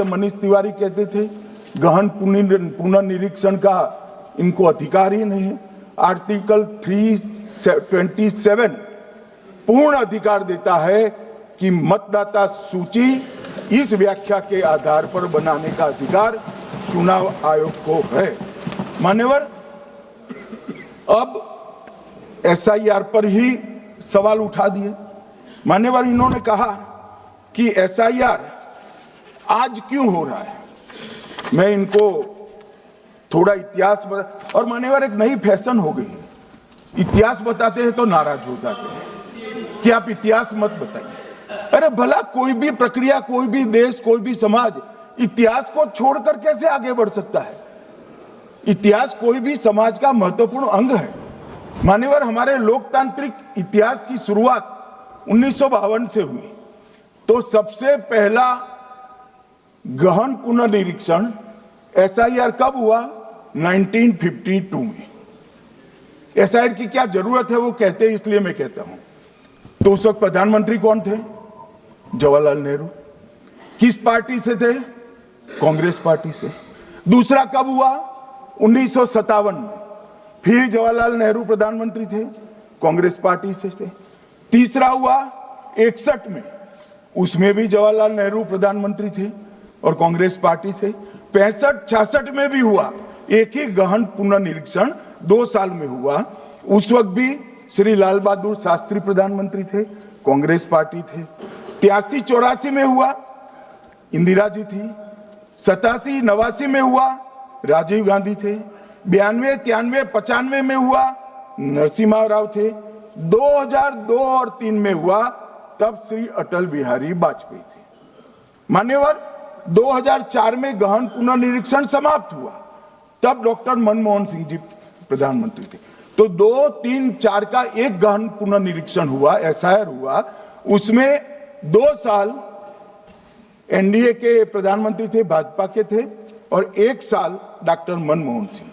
मनीष तिवारी कहते थे गहन पुनर्निरीक्षण का इनको अधिकार ही नहीं है। आर्टिकल 327 पूर्ण अधिकार देता है कि मतदाता सूची इस व्याख्या के आधार पर बनाने का अधिकार चुनाव आयोग को है। मान्यवर, अब एसआईआर पर ही सवाल उठा दिए। मान्यवर, इन्होंने कहा कि एसआईआर आज क्यों हो रहा है। मैं इनको थोड़ा इतिहास बता, और मान्यवर एक नई फैशन हो गई है, इतिहास बताते हैं तो नाराज हो जाते हैं कि आप इतिहास मत बताइए। अरे भला कोई भी प्रक्रिया, कोई भी देश, कोई भी समाज इतिहास को छोड़कर कैसे आगे बढ़ सकता है। इतिहास कोई भी समाज का महत्वपूर्ण अंग है। मान्यवर, हमारे लोकतांत्रिक इतिहास की शुरुआत 1952 से हुई। तो सबसे पहला गहन पुनर्निरीक्षण एसआईआर कब हुआ? 1952 में। एसआईआर की क्या जरूरत है वो कहते हैं, इसलिए मैं कहता हूं। तो उस वक्त प्रधानमंत्री कौन थे? जवाहरलाल नेहरू। किस पार्टी से थे? कांग्रेस पार्टी से। दूसरा कब हुआ? 1957 में। फिर जवाहरलाल नेहरू प्रधानमंत्री थे, कांग्रेस पार्टी से थे। तीसरा हुआ 61 में, उसमें भी जवाहरलाल नेहरू प्रधानमंत्री थे और कांग्रेस पार्टी थे। 65-66 में भी हुआ एक ही गहन पुनर्निरीक्षण 2 साल में हुआ। उस वक्त भी श्री लाल बहादुर शास्त्री प्रधानमंत्री थे, कांग्रेस पार्टी थे। 83-84 में हुआ, इंदिरा जी थी। 87-89 में हुआ, राजीव गांधी थे। 92-93-95 में हुआ, नरसिम्हा राव थे। 2002 और 3 में हुआ, तब श्री अटल बिहारी वाजपेयी थे। मान्यवर, 2004 में गहन पुनर्निरीक्षण समाप्त हुआ, तब डॉक्टर मनमोहन सिंह जी प्रधानमंत्री थे। तो 2, 3, 4 का एक गहन पुनर्निरीक्षण हुआ, एसआईआर हुआ। उसमें 2 साल एनडीए के प्रधानमंत्री थे, भाजपा के थे, और 1 साल डॉक्टर मनमोहन सिंह।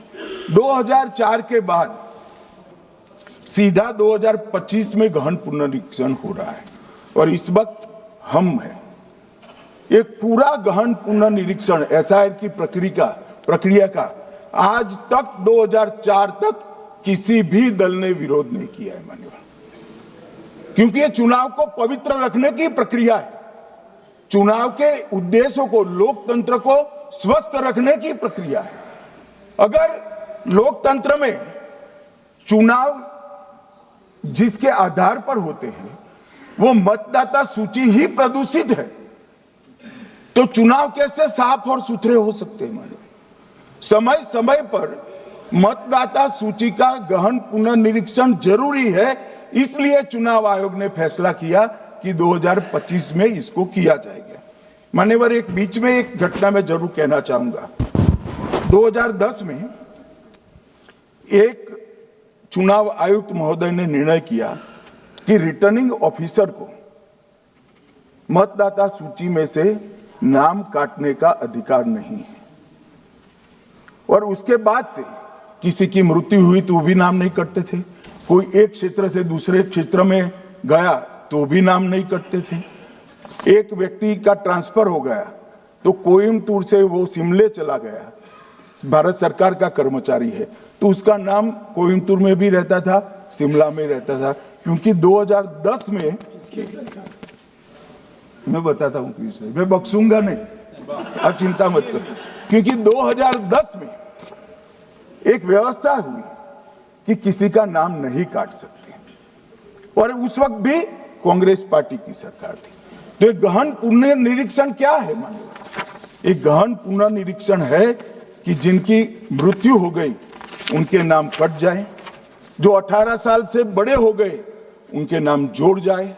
2004 के बाद सीधा 2025 में गहन पुनर्निरीक्षण हो रहा है। और इस वक्त हम हैं। एक पूरा गहन पुनर्निरीक्षण एसआईआर की प्रक्रिया का आज तक 2004 तक किसी भी दल ने विरोध नहीं किया है। मान्यवर, क्योंकि ये चुनाव को पवित्र रखने की प्रक्रिया है, चुनाव के उद्देश्यों को, लोकतंत्र को स्वस्थ रखने की प्रक्रिया है। अगर लोकतंत्र में चुनाव जिसके आधार पर होते हैं वो मतदाता सूची ही प्रदूषित है, तो चुनाव कैसे साफ और सुथरे हो सकते हैं। मानो समय समय पर मतदाता सूची का गहन पुनर्निरीक्षण जरूरी है, इसलिए चुनाव आयोग ने फैसला किया कि 2025 में इसको किया जाएगा। मान्यवर, एक बीच में एक घटना में जरूर कहना चाहूंगा। 2010 में एक चुनाव आयुक्त महोदय ने निर्णय किया कि रिटर्निंग ऑफिसर को मतदाता सूची में से नाम काटने का अधिकार नहीं है। और उसके बाद से किसी की मृत्यु हुई तो भी नाम नहीं कटते थे, कोई एक क्षेत्र से दूसरे क्षेत्र में गया तो भी नाम नहीं कटते थे। एक व्यक्ति का ट्रांसफर हो गया तो कोयम्बटूर से वो शिमले चला गया, भारत सरकार का कर्मचारी है, तो उसका नाम कोयम्बटूर में भी रहता था, शिमला में रहता था। क्योंकि 2010 में, मैं बताता हूं क्यों, मैं बख्शूंगा नहीं, आप चिंता मत करो। क्योंकि 2010 में एक व्यवस्था हुई कि किसी का नाम नहीं काट सकते, और उस वक्त भी कांग्रेस पार्टी की सरकार थी। तो एक गहन पुनर्निरीक्षण क्या है? मानिए, एक गहन पुनर्निरीक्षण है कि जिनकी मृत्यु हो गई उनके नाम कट जाए, जो 18 साल से बड़े हो गए उनके नाम जोड़ जाए,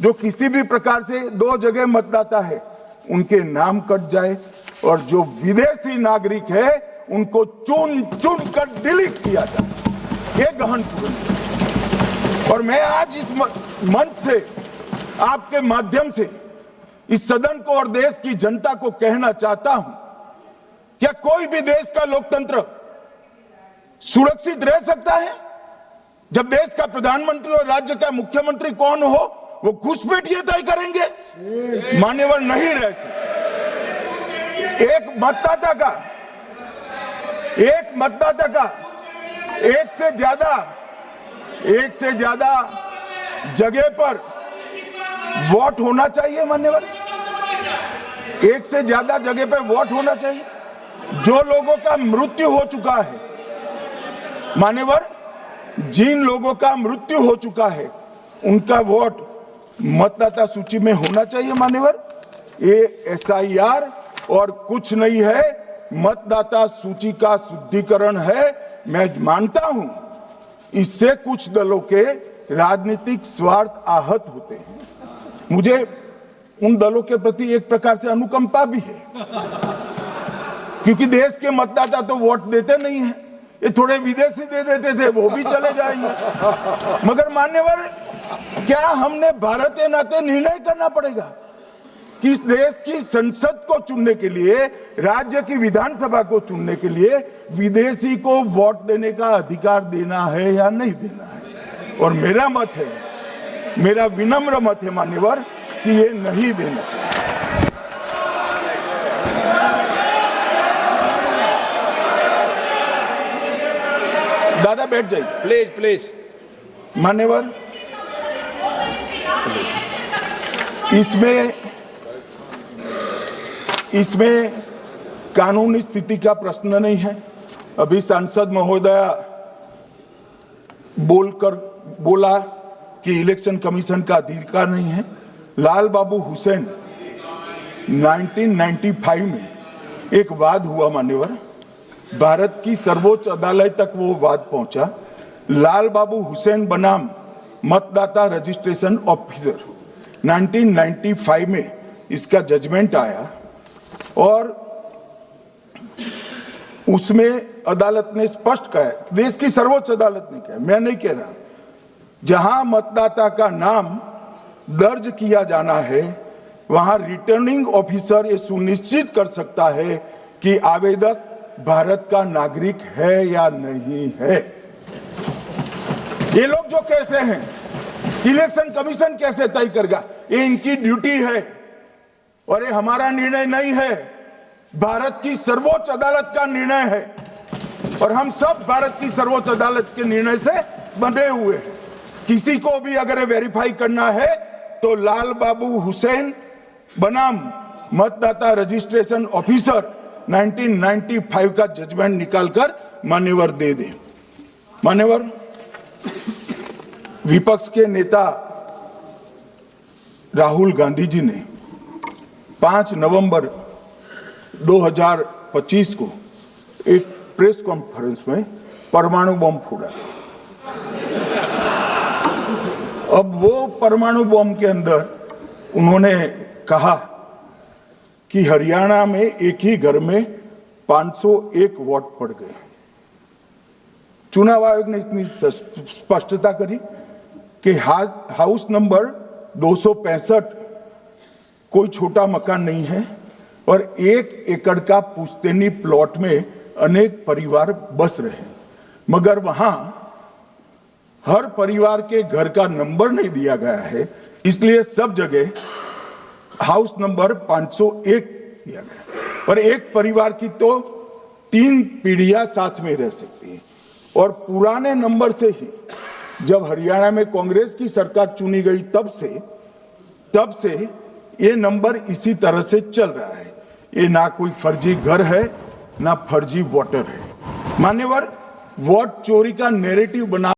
जो किसी भी प्रकार से 2 जगह मतदाता है उनके नाम कट जाए, और जो विदेशी नागरिक है उनको चुन चुन कर डिलीट किया जाए। ये गहन पुनर्निरीक्षण। और मैं आज इस मंच से, आपके माध्यम से इस सदन को और देश की जनता को कहना चाहता हूं, क्या कोई भी देश का लोकतंत्र सुरक्षित रह सकता है जब देश का प्रधानमंत्री और राज्य का मुख्यमंत्री कौन हो वो घुसपैठ ये तय करेंगे? मान्यवर, नहीं रह सकते। एक मतदाता का एक से ज्यादा जगह पर वोट होना चाहिए मान्यवर, एक से ज्यादा जगह पर वोट होना चाहिए। जो लोगों का मृत्यु हो चुका है मान्यवर, जिन लोगों का मृत्यु हो चुका है उनका वोट मतदाता सूची में होना चाहिए मान्यवर। ये SIR और कुछ नहीं है, मतदाता सूची का शुद्धिकरण है। मैं मानता हूं इससे कुछ दलों के राजनीतिक स्वार्थ आहत होते हैं। मुझे उन दलों के प्रति एक प्रकार से अनुकंपा भी है, क्योंकि देश के मतदाता तो वोट देते नहीं हैं। ये थोड़े विदेशी दे देते थे, वो भी चले जाएंगे। मगर मान्यवर, क्या हमने भारत के नाते निर्णय करना पड़ेगा कि इस देश की संसद को चुनने के लिए, राज्य की विधानसभा को चुनने के लिए विदेशी को वोट देने का अधिकार देना है या नहीं देना है? और मेरा मत है, मेरा विनम्र मत है मान्यवर, कि ये नहीं देना चाहिए। दादा बैठ जाइए प्लीज प्लीज। मान्यवर, इसमें कानूनी स्थिति का प्रश्न नहीं है। अभी सांसद महोदया बोला कि इलेक्शन कमीशन का अधिकार नहीं है। लाल बाबू हुसैन 1995 में एक वाद हुआ मान्यवर, भारत की सर्वोच्च अदालत तक वो वाद पहुंचा। लाल बाबू हुसैन बनाम मतदाता रजिस्ट्रेशन ऑफिसर 1995 में इसका जजमेंट आया और उसमें अदालत ने स्पष्ट कहा, देश की सर्वोच्च अदालत ने कहा, मैं नहीं कह रहा, जहां मतदाता का नाम दर्ज किया जाना है वहां रिटर्निंग ऑफिसर ये सुनिश्चित कर सकता है कि आवेदक भारत का नागरिक है या नहीं है। ये लोग जो कहते हैं इलेक्शन कमीशन कैसे तय करेगा, ये इनकी ड्यूटी है और ये हमारा निर्णय नहीं है, भारत की सर्वोच्च अदालत का निर्णय है और हम सब भारत की सर्वोच्च अदालत के निर्णय से बंधे हुए हैं। किसी को भी अगर वेरीफाई करना है तो लाल बाबू हुसैन बनाम मतदाता रजिस्ट्रेशन ऑफिसर 1995 का जजमेंट निकालकर मान्यवर दे दे। मान्यवर, विपक्ष के नेता राहुल गांधी जी ने 5 नवंबर 2025 को एक प्रेस कॉन्फ्रेंस में परमाणु बम फोड़ा। अब वो परमाणु बम के अंदर उन्होंने कहा कि हरियाणा में एक ही घर में 501 वोट पड़ गए। चुनाव आयोग ने इतनी स्पष्टता करी कि हाउस नंबर 265 कोई छोटा मकान नहीं है और 1 एकड़ का पुश्तैनी प्लॉट में अनेक परिवार बस रहे हैं, मगर वहां हर परिवार के घर का नंबर नहीं दिया गया है, इसलिए सब जगह हाउस नंबर 501 दिया गया और एक परिवार की तो 3 पीढ़ियां साथ में रह सकती है। और पुराने नंबर से ही जब हरियाणा में कांग्रेस की सरकार चुनी गई तब से ये नंबर इसी तरह से चल रहा है। ये ना कोई फर्जी घर है ना फर्जी वोटर है। मान्यवर, वोट चोरी का नैरेटिव बना